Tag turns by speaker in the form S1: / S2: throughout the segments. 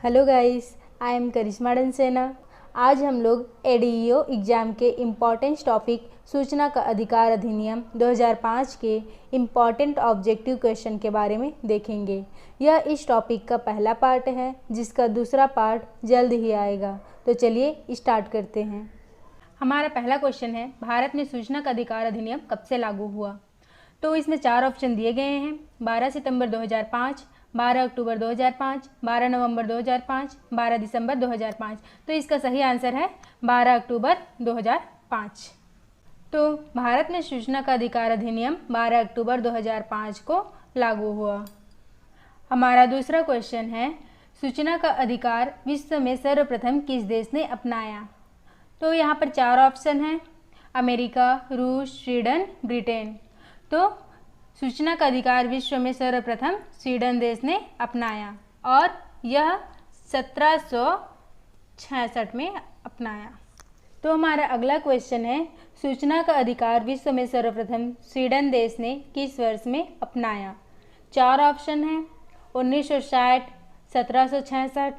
S1: Hello guys, I am करिश्मा डनसेना। आज हम लोग एडीईओ एग्ज़ाम के इम्पॉर्टेंट टॉपिक सूचना का अधिकार अधिनियम 2005 के इम्पॉर्टेंट ऑब्जेक्टिव क्वेश्चन के बारे में देखेंगे। यह इस टॉपिक का पहला पार्ट है, जिसका दूसरा पार्ट जल्द ही आएगा। तो चलिए स्टार्ट करते हैं। हमारा पहला क्वेश्चन है, भारत में सूचना का अधिकार अधिनियम कब से लागू हुआ? तो इसमें 4 ऑप्शन दिए गए हैं। 12 सितंबर 2005, 12 अक्टूबर 2005, 12 नवंबर 2005, 12 दिसंबर 2005। तो इसका सही आंसर है 12 अक्टूबर 2005। तो भारत में सूचना का अधिकार अधिनियम 12 अक्टूबर 2005 को लागू हुआ। हमारा दूसरा क्वेश्चन है, सूचना का अधिकार विश्व में सर्वप्रथम किस देश ने अपनाया? तो यहाँ पर 4 ऑप्शन हैं, अमेरिका, रूस, स्वीडन, ब्रिटेन। तो सूचना का अधिकार विश्व में सर्वप्रथम स्वीडन देश ने अपनाया और यह 1766 में अपनाया। तो हमारा अगला क्वेश्चन है, सूचना का अधिकार विश्व में सर्वप्रथम स्वीडन देश ने किस वर्ष में अपनाया? 4 ऑप्शन हैं, 1960, 1766,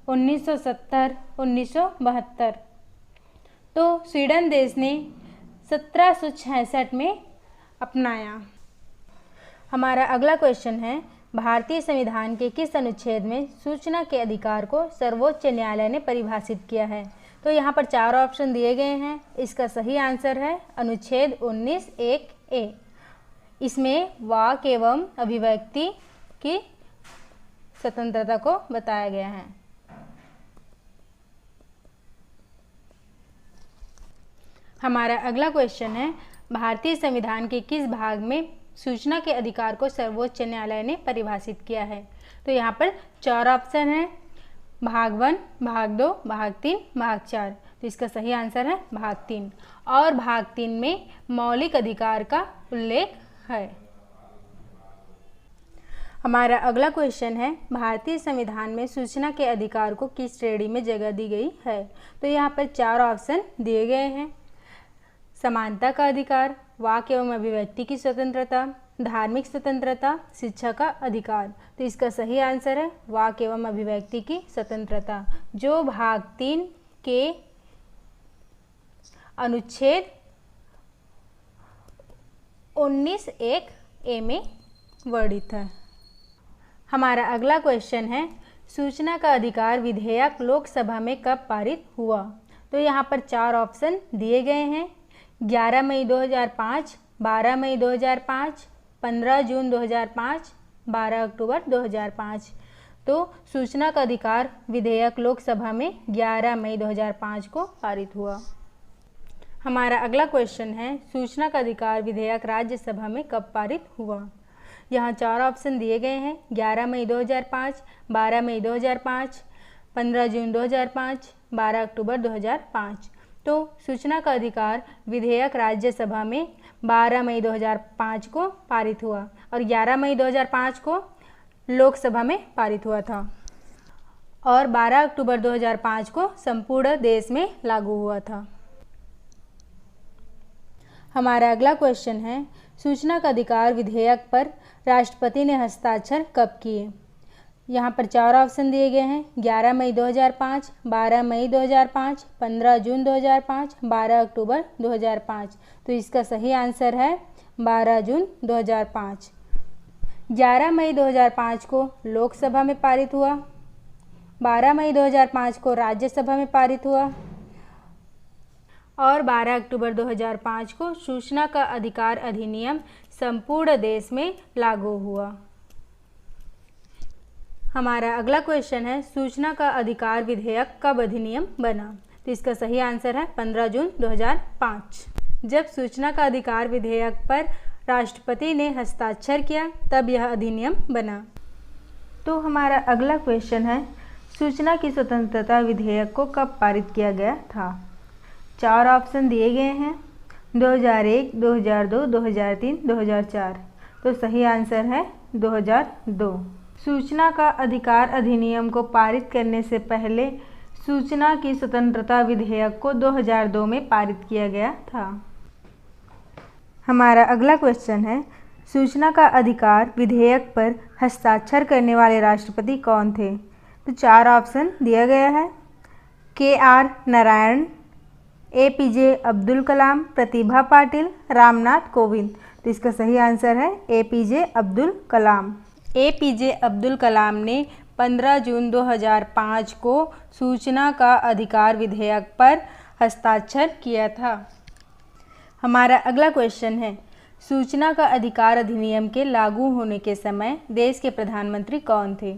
S1: 1970, 1972। तो स्वीडन देश ने 1766 में अपनाया। हमारा अगला क्वेश्चन है, भारतीय संविधान के किस अनुच्छेद में सूचना के अधिकार को सर्वोच्च न्यायालय ने परिभाषित किया है? तो यहाँ पर 4 ऑप्शन दिए गए हैं। इसका सही आंसर है अनुच्छेद 19(1)(a। इसमें वाक एवं अभिव्यक्ति की स्वतंत्रता को बताया गया है। हमारा अगला क्वेश्चन है, भारतीय संविधान के किस भाग में सूचना के अधिकार को सर्वोच्च न्यायालय ने परिभाषित किया है? तो यहाँ पर 4 ऑप्शन हैं, भाग 1, भाग 2, भाग 3, भाग 4। तो इसका सही आंसर है भाग 3 और भाग 3 में मौलिक अधिकार का उल्लेख है। हमारा अगला क्वेश्चन है, भारतीय संविधान में सूचना के अधिकार को किस श्रेणी में जगह दी गई है? तो यहाँ पर 4 ऑप्शन दिए गए हैं, समानता का अधिकार, वाक एवं अभिव्यक्ति की स्वतंत्रता, धार्मिक स्वतंत्रता, शिक्षा का अधिकार। तो इसका सही आंसर है वाक एवं अभिव्यक्ति की स्वतंत्रता, जो भाग 3 के अनुच्छेद 19(1)(a) में वर्णित है। हमारा अगला क्वेश्चन है, सूचना का अधिकार विधेयक लोकसभा में कब पारित हुआ? तो यहाँ पर 4 ऑप्शन दिए गए हैं, 11 मई 2005, 12 मई 2005, 15 जून 2005, 12 अक्टूबर 2005। तो सूचना का अधिकार विधेयक लोकसभा में 11 मई 2005 को पारित हुआ। हमारा अगला क्वेश्चन है, सूचना का अधिकार विधेयक राज्यसभा में कब पारित हुआ? यहाँ 4 ऑप्शन दिए गए हैं, 11 मई 2005, 12 मई 2005, 15 जून 2005, 12 अक्टूबर 2005। तो सूचना का अधिकार विधेयक राज्यसभा में 12 मई 2005 को पारित हुआ और 11 मई 2005 को लोकसभा में पारित हुआ था और 12 अक्टूबर 2005 को संपूर्ण देश में लागू हुआ था। हमारा अगला क्वेश्चन है, सूचना का अधिकार विधेयक पर राष्ट्रपति ने हस्ताक्षर कब किए? यहाँ पर 4 ऑप्शन दिए गए हैं, 11 मई 2005, 12 मई 2005, 15 जून 2005, 12 अक्टूबर 2005। तो इसका सही आंसर है 12 जून 2005। 11 मई 2005 को लोकसभा में पारित हुआ, 12 मई 2005 को राज्यसभा में पारित हुआ और 12 अक्टूबर 2005 को सूचना का अधिकार अधिनियम संपूर्ण देश में लागू हुआ। हमारा अगला क्वेश्चन है, सूचना का अधिकार विधेयक कब अधिनियम बना? तो इसका सही आंसर है 15 जून 2005। जब सूचना का अधिकार विधेयक पर राष्ट्रपति ने हस्ताक्षर किया तब यह अधिनियम बना। तो हमारा अगला क्वेश्चन है, सूचना की स्वतंत्रता विधेयक को कब पारित किया गया था? 4 ऑप्शन दिए गए हैं, 2001, 2002, 2003, 2004। तो सही आंसर है 2002। सूचना का अधिकार अधिनियम को पारित करने से पहले सूचना की स्वतंत्रता विधेयक को 2002 में पारित किया गया था। हमारा अगला क्वेश्चन है, सूचना का अधिकार विधेयक पर हस्ताक्षर करने वाले राष्ट्रपति कौन थे? तो 4 ऑप्शन दिया गया है। KR Narayan, APJ Abdul Kalam, Pratibha Patil, Ramnath Kovind. तो इसका सही आंसर है APJ अब्दुल कलाम। APJ अब्दुल कलाम ने 15 जून 2005 को सूचना का अधिकार विधेयक पर हस्ताक्षर किया था। हमारा अगला क्वेश्चन है, सूचना का अधिकार अधिनियम के लागू होने के समय देश के प्रधानमंत्री कौन थे?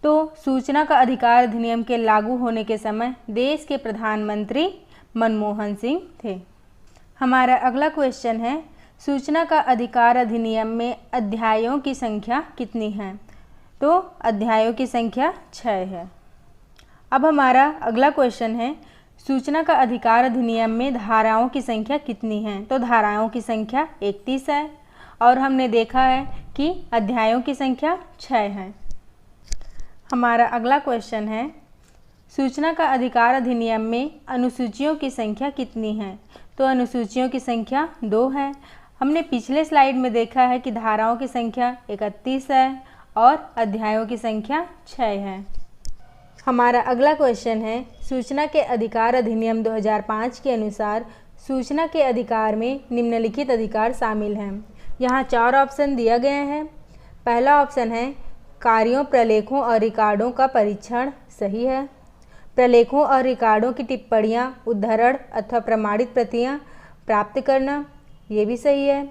S1: तो सूचना का अधिकार अधिनियम के लागू होने के समय देश के प्रधानमंत्री मनमोहन सिंह थे। हमारा अगला क्वेश्चन है, सूचना का अधिकार अधिनियम में अध्यायों की संख्या कितनी है? तो अध्यायों की संख्या 6 है। अब हमारा अगला क्वेश्चन है, सूचना का अधिकार अधिनियम में धाराओं की संख्या कितनी है? तो धाराओं की संख्या 31 है और हमने देखा है कि अध्यायों की संख्या 6 है। हमारा अगला क्वेश्चन है, सूचना का अधिकार अधिनियम में अनुसूचियों की संख्या कितनी है? तो अनुसूचियों की संख्या 2 है। हमने पिछले स्लाइड में देखा है कि धाराओं की संख्या 31 है और अध्यायों की संख्या 6 है। हमारा अगला क्वेश्चन है, सूचना के अधिकार अधिनियम 2005 के अनुसार सूचना के अधिकार में निम्नलिखित अधिकार शामिल हैं। यहाँ 4 ऑप्शन दिया गया है। पहला ऑप्शन है कार्यों, प्रलेखों और रिकॉर्डों का परीक्षण, सही है। प्रलेखों और रिकॉर्डों की टिप्पणियाँ, उद्धरण अथवा प्रमाणित प्रतियाँ प्राप्त करना, ये भी सही है।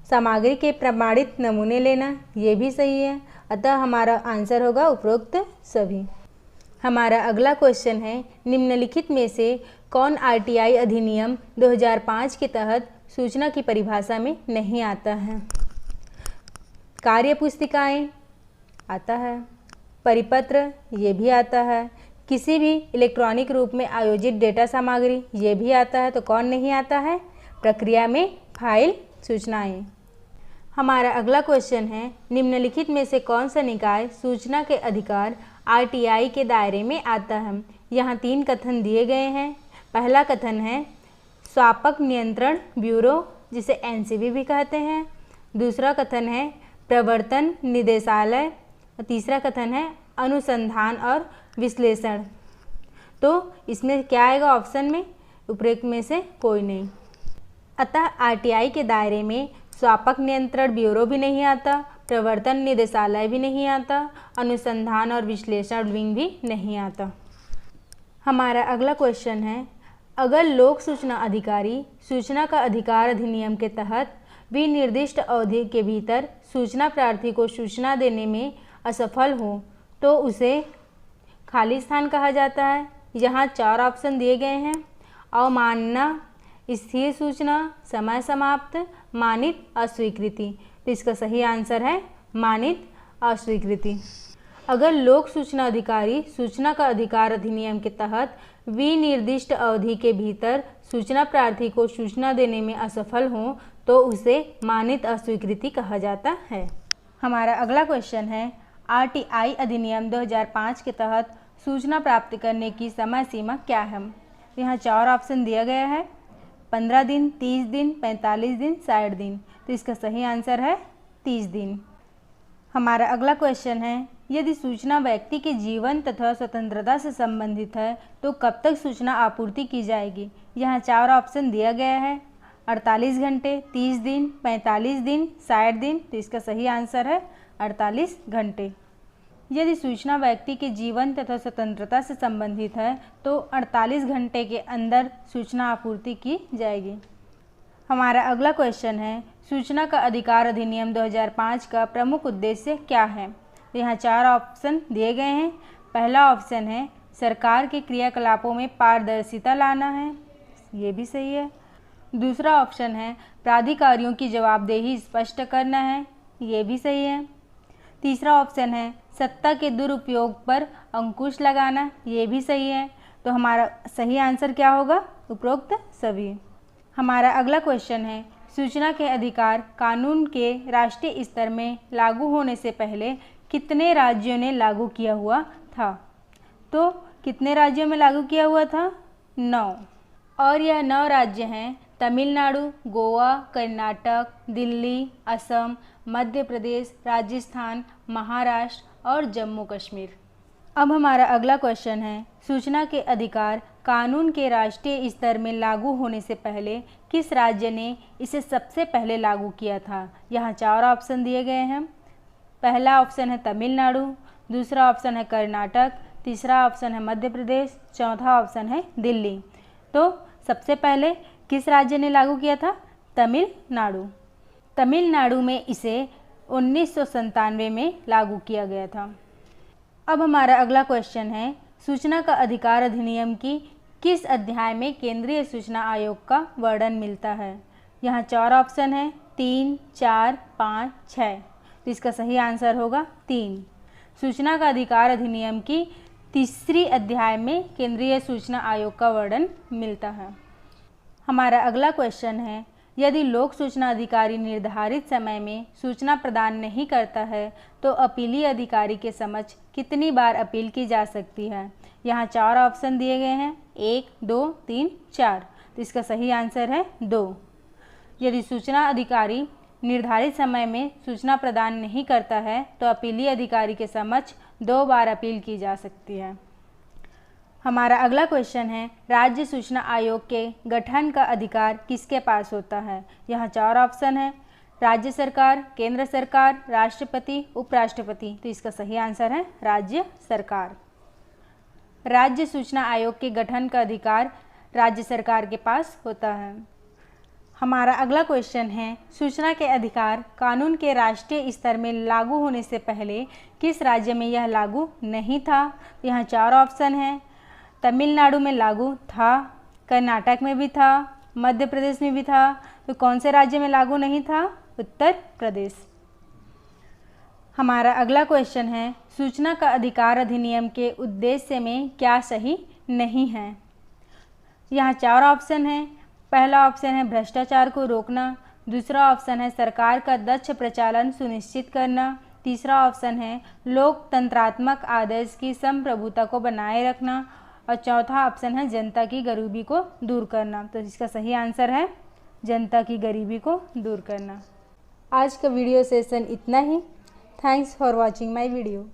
S1: सामग्री के प्रमाणित नमूने लेना, ये भी सही है। अतः हमारा आंसर होगा उपरोक्त सभी। हमारा अगला क्वेश्चन है, निम्नलिखित में से कौन RTI अधिनियम 2005 के तहत सूचना की परिभाषा में नहीं आता है? कार्य पुस्तिकाएँ आता है, परिपत्र ये भी आता है, किसी भी इलेक्ट्रॉनिक रूप में आयोजित डेटा सामग्री ये भी आता है। तो कौन नहीं आता है? प्रक्रिया में फाइल सूचनाएं। हमारा अगला क्वेश्चन है, निम्नलिखित में से कौन सा निकाय सूचना के अधिकार RTI के दायरे में आता है? यहाँ 3 कथन दिए गए हैं। पहला कथन है स्वापक नियंत्रण ब्यूरो, जिसे NCB भी कहते हैं। दूसरा कथन है प्रवर्तन निदेशालय। तीसरा कथन है अनुसंधान और विश्लेषण। तो इसमें क्या आएगा ऑप्शन में? उपरोक्त में से कोई नहीं। अतः RTI के दायरे में स्वापक नियंत्रण ब्यूरो भी नहीं आता, प्रवर्तन निदेशालय भी नहीं आता, अनुसंधान और विश्लेषण विंग भी नहीं आता। हमारा अगला क्वेश्चन है, अगर लोक सूचना अधिकारी सूचना का अधिकार अधिनियम के तहत विनिर्दिष्ट अवधि के भीतर सूचना प्रार्थी को सूचना देने में असफल हो तो उसे खाली स्थान कहा जाता है। यहाँ 4 ऑप्शन दिए गए हैं। अवमानना, स्थिर सूचना, समय समाप्त, मानित अस्वीकृति। तो इसका सही आंसर है मानित अस्वीकृति। अगर लोक सूचना अधिकारी सूचना का अधिकार अधिनियम के तहत विनिर्दिष्ट अवधि के भीतर सूचना प्रार्थी को सूचना देने में असफल हो तो उसे मानित अस्वीकृति कहा जाता है। हमारा अगला क्वेश्चन है, RTI अधिनियम 2005 के तहत सूचना प्राप्त करने की समय सीमा क्या है? यहाँ 4 ऑप्शन दिया गया है, 15 दिन, 30 दिन, 45 दिन, 60 दिन। तो इसका सही आंसर है 30 दिन। हमारा अगला क्वेश्चन है, यदि सूचना व्यक्ति के जीवन तथा स्वतंत्रता से संबंधित है तो कब तक सूचना आपूर्ति की जाएगी? यहाँ 4 ऑप्शन दिया गया है, 48 घंटे, 30 दिन, 45 दिन, 60 दिन। तो इसका सही आंसर है 48 घंटे। यदि सूचना व्यक्ति के जीवन तथा स्वतंत्रता से संबंधित है तो 48 घंटे के अंदर सूचना आपूर्ति की जाएगी। हमारा अगला क्वेश्चन है, सूचना का अधिकार अधिनियम 2005 का प्रमुख उद्देश्य क्या है? यहाँ 4 ऑप्शन दिए गए हैं। पहला ऑप्शन है सरकार के क्रियाकलापों में पारदर्शिता लाना है, ये भी सही है। दूसरा ऑप्शन है प्राधिकारियों की जवाबदेही स्पष्ट करना है, ये भी सही है। तीसरा ऑप्शन है सत्ता के दुरुपयोग पर अंकुश लगाना, ये भी सही है। तो हमारा सही आंसर क्या होगा? उपरोक्त सभी। हमारा अगला क्वेश्चन है, सूचना के अधिकार कानून के राष्ट्रीय स्तर में लागू होने से पहले कितने राज्यों ने लागू किया हुआ था? तो कितने राज्यों में लागू किया हुआ था? 9। और यह 9 राज्य हैं तमिलनाडु, गोवा, कर्नाटक, दिल्ली, असम, मध्य प्रदेश, राजस्थान, महाराष्ट्र और जम्मू कश्मीर। अब हमारा अगला क्वेश्चन है, सूचना के अधिकार कानून के राष्ट्रीय स्तर में लागू होने से पहले किस राज्य ने इसे सबसे पहले लागू किया था। यहाँ 4 ऑप्शन दिए गए हैं। पहला ऑप्शन है तमिलनाडु, दूसरा ऑप्शन है कर्नाटक, तीसरा ऑप्शन है मध्य प्रदेश, चौथा ऑप्शन है दिल्ली। तो सबसे पहले किस राज्य ने लागू किया था? तमिलनाडु। तमिलनाडु में इसे 1997 में लागू किया गया था। अब हमारा अगला क्वेश्चन है, सूचना का अधिकार अधिनियम की किस अध्याय में केंद्रीय सूचना आयोग का वर्णन मिलता है। यहाँ 4 ऑप्शन है, 3, 4, 5, 6। तो इसका सही आंसर होगा 3। सूचना का अधिकार अधिनियम की तीसरी अध्याय में केंद्रीय सूचना आयोग का वर्णन मिलता है। हमारा अगला क्वेश्चन है, यदि लोक सूचना अधिकारी निर्धारित समय में सूचना प्रदान नहीं करता है तो अपीली अधिकारी के समक्ष कितनी बार अपील की जा सकती है। यहाँ 4 ऑप्शन दिए गए हैं, 1, 2, 3, 4। तो इसका सही आंसर है 2। यदि सूचना अधिकारी निर्धारित समय में सूचना प्रदान नहीं करता है तो अपीली अधिकारी के समक्ष 2 बार अपील की जा सकती है। हमारा अगला क्वेश्चन है, राज्य सूचना आयोग के गठन का अधिकार किसके पास होता है। यहाँ 4 ऑप्शन है, राज्य सरकार, केंद्र सरकार, राष्ट्रपति, उपराष्ट्रपति। तो इसका सही आंसर है राज्य सरकार। राज्य सूचना आयोग के गठन का अधिकार राज्य सरकार के पास होता है। हमारा अगला क्वेश्चन है, सूचना के अधिकार कानून के राष्ट्रीय स्तर में लागू होने से पहले किस राज्य में यह लागू नहीं था। यहाँ 4 ऑप्शन है, तमिलनाडु में लागू था, कर्नाटक में भी था, मध्य प्रदेश में भी था। तो कौन से राज्य में लागू नहीं था? उत्तर प्रदेश। हमारा अगला क्वेश्चन है, सूचना का अधिकार अधिनियम के उद्देश्य में क्या सही नहीं है। यहाँ 4 ऑप्शन है। पहला ऑप्शन है भ्रष्टाचार को रोकना, दूसरा ऑप्शन है सरकार का दक्ष प्रचालन सुनिश्चित करना, तीसरा ऑप्शन है लोकतंत्रात्मक आदर्श की संप्रभुता को बनाए रखना और चौथा ऑप्शन है जनता की गरीबी को दूर करना। तो इसका सही आंसर है जनता की गरीबी को दूर करना। आज का वीडियो सेशन इतना ही। Thanks for watching my video.